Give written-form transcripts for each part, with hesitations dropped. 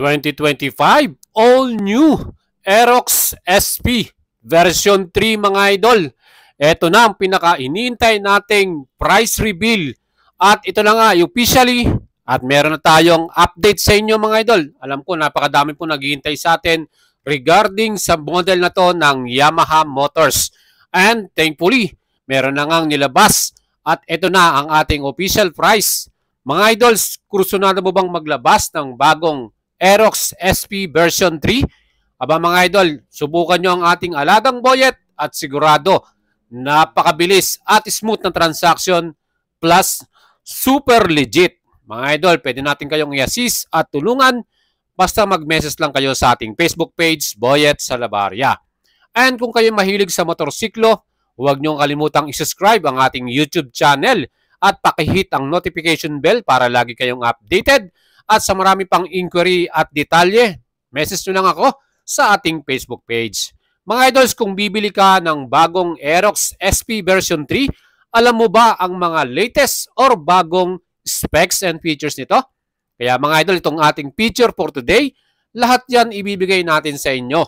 2025 all new Aerox SP version 3 mga idol. Ito na ang pinaka-inintay nating price reveal. At ito na nga, officially, at meron na tayong update sa inyo mga idol. Alam ko, napakadami po naghihintay sa atin regarding sa model na to ng Yamaha Motors. And thankfully, meron na ngang nilabas. At ito na ang ating official price. Mga idols, kursunado mo bang maglabas ng bagong Aerox SP version 3? Aba mga idol, subukan nyo ang ating alagang boyet at sigurado napakabilis at smooth na transaction plus super legit. Mga idol, pwede natin kayong i-assist at tulungan basta mag-message lang kayo sa ating Facebook page, Boyet Salabarria. And kung kayo mahilig sa motorsiklo, huwag nyo kalimutang i-subscribe ang ating YouTube channel at pakihit ang notification bell para lagi kayong updated. At sa marami pang inquiry at detalye, message nyo lang ako sa ating Facebook page. Mga idols, kung bibili ka ng bagong Aerox SP version 3, alam mo ba ang mga latest or bagong specs and features nito? Kaya mga idol, itong ating feature for today, lahat yan ibibigay natin sa inyo.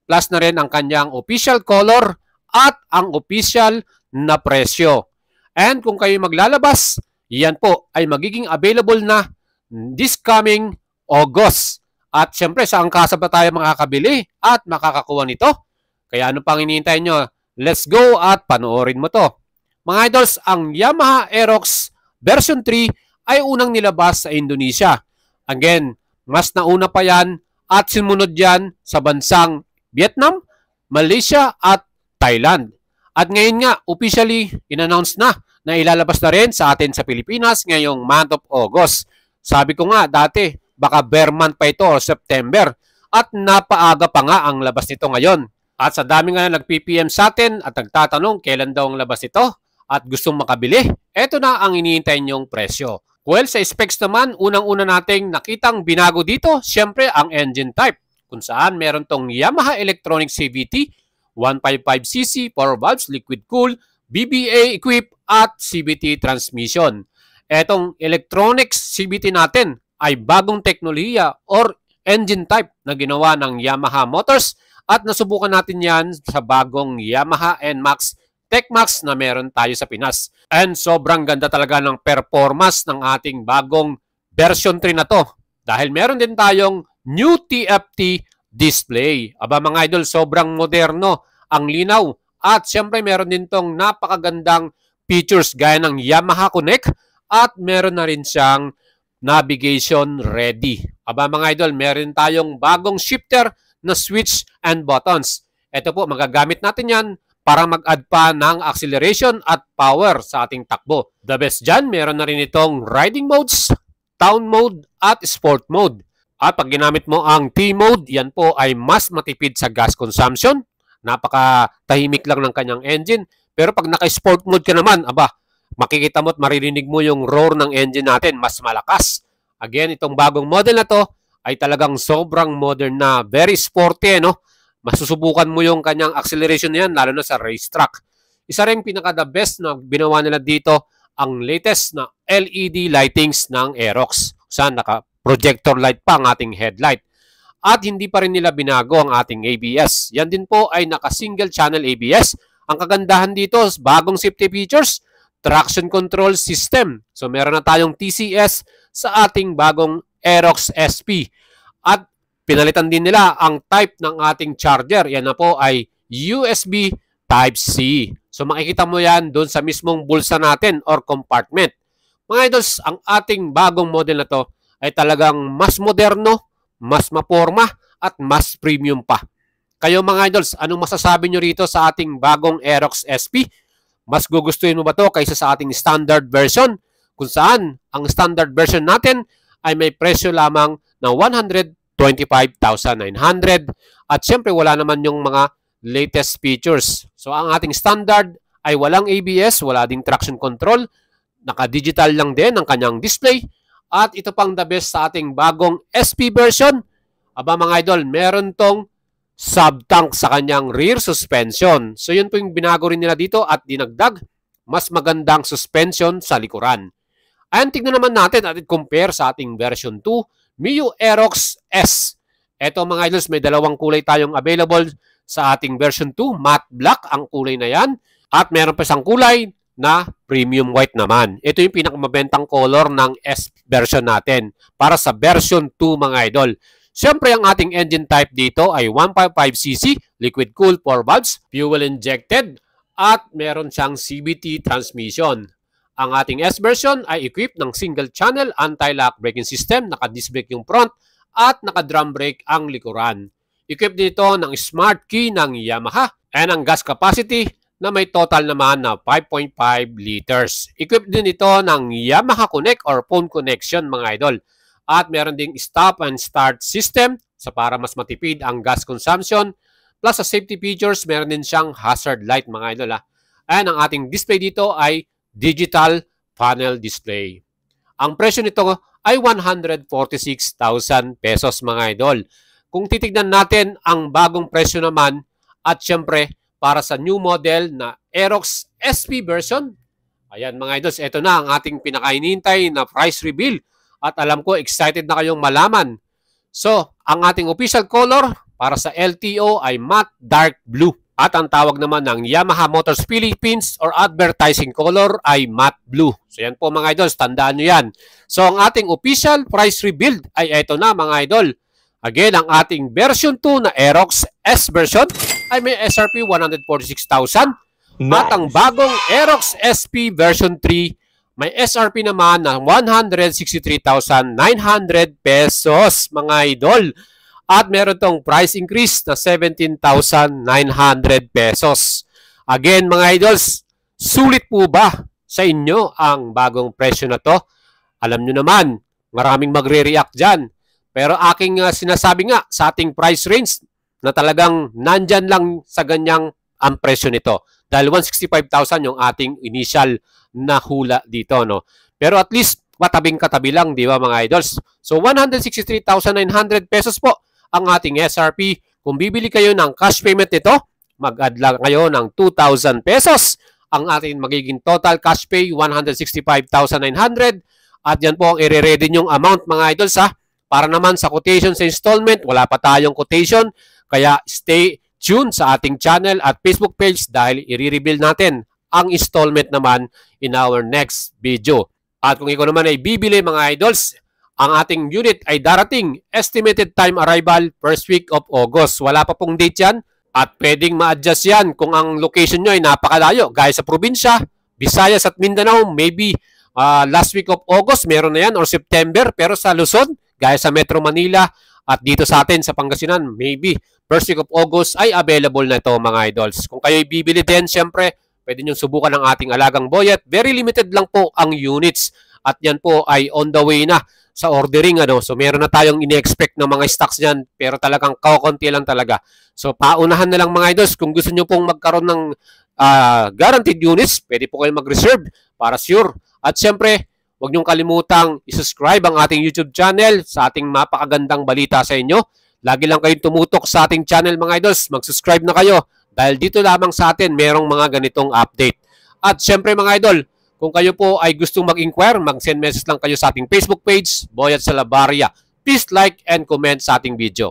Plus na rin ang kanyang official color at ang official na presyo. And kung kayo maglalabas, yan po ay magiging available na this coming August. At syempre, saan kasa ba tayo makakabili at makakakuha nito? Kaya ano pang hinihintay nyo? Let's go at panoorin mo to. Mga idols, ang Yamaha Aerox version 3 ay unang nilabas sa Indonesia. Again, mas nauna pa yan at simunod yan sa bansang Vietnam, Malaysia at Thailand. At ngayon nga, officially, in-announce na ilalabas na rin sa atin sa Pilipinas ngayong month of August. Sabi ko nga dati, baka bare month pa ito o September at napaaga pa nga ang labas nito ngayon. At sa dami nga nag-PPM sa atin at nagtatanong kailan daw ang labas nito at gustong makabili, eto na ang iniintay niyong presyo. Well, sa specs naman, unang-una nating nakitang binago dito, syempre ang engine type, kung saan meron tong Yamaha Electronic CVT, 155cc, 4 valves, liquid cool, BBA equipped at CVT transmission. Etong electronics CVT natin ay bagong teknolohiya or engine type na ginawa ng Yamaha Motors at nasubukan natin yan sa bagong Yamaha NMAX TechMax na meron tayo sa Pinas. And sobrang ganda talaga ng performance ng ating bagong version 3 na to. Dahil meron din tayong new TFT display. Aba mga idol, sobrang moderno ang linaw. At syempre meron din tong napakagandang features gaya ng Yamaha Connect at meron na rin siyang navigation ready. Aba mga idol, meron tayong bagong shifter na switch and buttons. Ito po, magagamit natin yan para mag-add pa ng acceleration at power sa ating takbo. The best dyan, meron na rin itong riding modes, town mode at sport mode. At pag ginamit mo ang T-mode, yan po ay mas matipid sa gas consumption. Napaka-tahimik lang ng kanyang engine. Pero pag naka-sport mode ka naman, aba, makikita mo at maririnig mo yung roar ng engine natin, mas malakas. Again, itong bagong model na to ay talagang sobrang modern na, very sporty, no? Masusubukan mo yung kanyang acceleration yan, lalo na sa racetrack. Isa rin pinaka-the best na binawa nila dito, ang latest na LED lightings ng Aerox. Saan naka-projector light pa ang ating headlight. At hindi pa rin nila binago ang ating ABS. Yan din po ay naka-single channel ABS. Ang kagandahan dito, bagong safety features, traction control system. So meron na tayong TCS sa ating bagong Aerox SP. At pinalitan din nila ang type ng ating charger. Yan na po ay USB Type-C. So makikita mo yan doon sa mismong bulsa natin or compartment. Mga idols, ang ating bagong model na to ay talagang mas moderno, mas maporma at mas premium pa. Kayo mga idols, anong masasabi nyo rito sa ating bagong Aerox SP? Mas gugustuhin mo ba to kaysa sa ating standard version? Kung saan ang standard version natin ay may presyo lamang na 125,900 at syempre wala naman yung mga latest features. So ang ating standard ay walang ABS, wala ding traction control, naka-digital lang din ang kanyang display at ito pang the best sa ating bagong SP version. Aba mga idol, meron tong sub-tank sa kanyang rear suspension. So yun po yung binago rin nila dito at dinagdag mas magandang suspension sa likuran. And tignan naman natin at compare sa ating version 2, Miyoo Aerox S. Ito mga idols, may dalawang kulay tayong available sa ating version 2. Matte black ang kulay na yan. At meron pa isang kulay na premium white naman. Ito yung pinakamabentang color ng S version natin para sa version 2 mga idol. Siyempre, ang ating engine type dito ay 155cc, liquid cooled 4 valves, fuel injected, at meron siyang CVT transmission. Ang ating S version ay equipped ng single channel anti-lock braking system, naka-disc brake yung front, at naka-drum brake ang likuran. Equipped dito ng smart key ng Yamaha and ang gas capacity na may total naman na 5.5 liters. Equipped din ito ng Yamaha Connect or phone connection mga idol. At meron ding stop and start system sa para mas matipid ang gas consumption. Plus sa safety features, meron din siyang hazard light mga idol. And ang ating display dito ay digital panel display. Ang presyo nito ay 146,000 pesos mga idol. Kung titignan natin ang bagong presyo naman at syempre para sa new model na Aerox SP version, ayan mga idols, ito na ang ating pinakainintay na price reveal at alam ko excited na kayong malaman. So, ang ating official color para sa LTO ay matte dark blue. At ang tawag naman ng Yamaha Motors Philippines or advertising color ay matte blue. So yan po mga idols, tandaan nyo yan. So ang ating official price reveal ay ito na mga idol. Again, ang ating version 2 na Aerox S version ay may SRP 146,000. Nice. At ang bagong Aerox SP version 3 may SRP naman na 163,900 pesos mga idol. At meron tong price increase na 17,900 pesos. Again mga idols, sulit po ba sa inyo ang bagong presyo na to? Alam nyo naman, maraming magre-react dyan. Pero aking sinasabi nga sa ating price range na talagang nandyan lang sa ganyang ang presyo nito. Dahil 165,000 yung ating initial na hula dito. No? Pero at least matabing-katabi lang, di ba mga idols? So 163,900 pesos po ang ating SRP. Kung bibili kayo ng cash payment nito, mag-add lang kayo ng 2,000 pesos. Ang ating magiging total cash pay, 165,900. At yan po ang i-ready nyong amount mga idols ha. Para naman sa quotation sa installment, wala pa tayong quotation. Kaya stay tuned sa ating channel at Facebook page dahil i-reveal natin ang installment naman in our next video. At kung ikaw naman ay bibili mga idols, ang ating unit ay darating estimated time arrival first week of August. Wala pa pong date yan at pwedeng ma-adjust yan kung ang location nyo ay napakalayo. Gaya sa probinsya, Visayas at Mindanao, maybe last week of August meron na yan or September. Pero sa Luzon, gaya sa Metro Manila at dito sa atin sa Pangasinan, maybe first week of August ay available na ito mga idols. Kung kayo'y bibili din, syempre, pwede nyo subukan ang ating alagang boyet. Very limited lang po ang units at yan po ay on the way na sa ordering. So meron na tayong ini-expect ng mga stocks niyan pero talagang kaunti lang talaga. So paunahan na lang mga idols. Kung gusto nyo pong magkaroon ng guaranteed units, pwede po kayo mag-reserve para sure. At syempre, huwag nyong kalimutang i-subscribe ang ating YouTube channel sa ating mapakagandang balita sa inyo. Lagi lang kayong tumutok sa ating channel mga idols. Mag-subscribe na kayo dahil dito lamang sa atin merong mga ganitong update. At syempre mga idol, kung kayo po ay gustong mag-inquire, mag-send message lang kayo sa ating Facebook page, Boyet Salabaria. Please like and comment sa ating video.